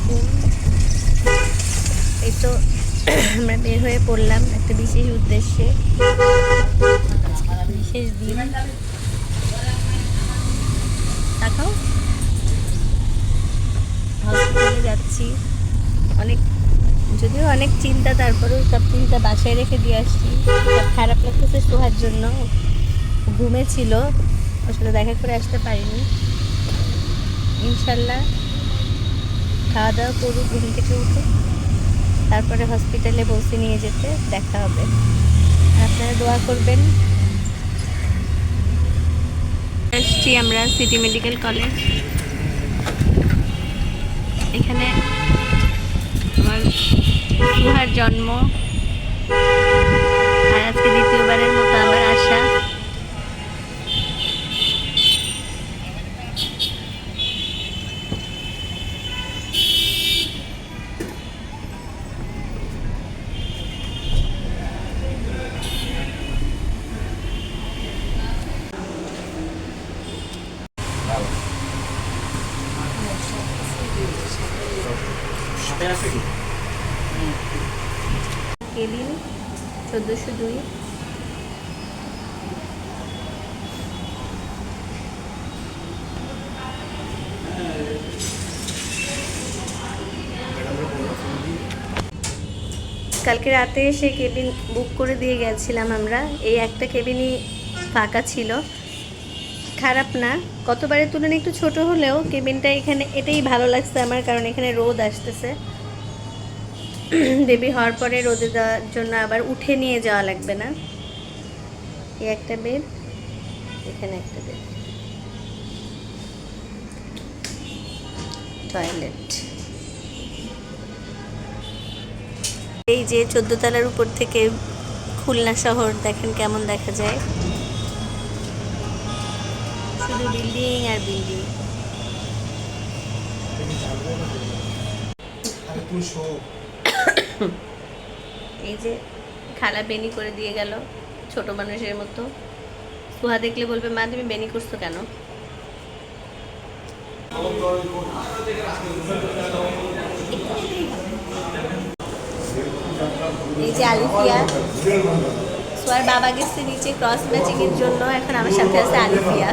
আলাইকুম। এই তো আমরা বের হয়ে পড়লাম একটা বিশেষ উদ্দেশ্যে, বিশেষ দিন। তাকাও, হসপিটালে যাচ্ছি। অনেক, যদিও অনেক চিন্তা, তারপরেও সব চিন্তা বাসায় রেখে দিয়ে আসছি। খারাপ লাগতেছে সোহার জন্য, ঘুমেছিল, ওর সাথে দেখা করে আসতে পারিনি। ইনশাল্লাহ খাওয়া দাওয়া করুক, ঘুম থেকে উঠে তারপরে হসপিটালে বসে নিয়ে যেতে, দেখা হবে। আপনারা দোয়া করবেন। আসছি আমরা সিটি মেডিকেল কলেজ। এখানে আমার সুহার জন্ম, আর আজকে দ্বিতীয়বারের মতো আবার আসা। কেবিন 1402। কালকে রাতে এসে কেবিন বুক করে দিয়ে গেছিলাম আমরা। এই একটা কেবিনই ফাঁকা ছিল। খারাপ না, কতবারের তুলনায় একটু ছোট হলেও কেবিনটা এখানে এটাই ভালো লাগছে আমার, কারণ এখানে রোদ আসতেছে। বেবি হওয়ার পরে রোদে দেওয়ার জন্য আবার উঠে নিয়ে যাওয়া লাগবে না। এই একটা বেড, এখানে একটা বেড, টয়লেট। এই যে 14 তলার উপর থেকে খুলনা শহর দেখেন কেমন দেখা যায়, শুধু বিল্ডিং আর বিল্ডিং। এই যে খালা বেনি করে দিয়ে গেল ছোট মানুষের মতো। সুহা দেখলে বলবে, মা তুমি বেনি করছো কেন? এই যে আলিফিয়া, সোয়ার বাবা গেছে নিচে ক্রস ম্যাচিং এর জন্য, এখন আমার সাথে আছে আলিফিয়া।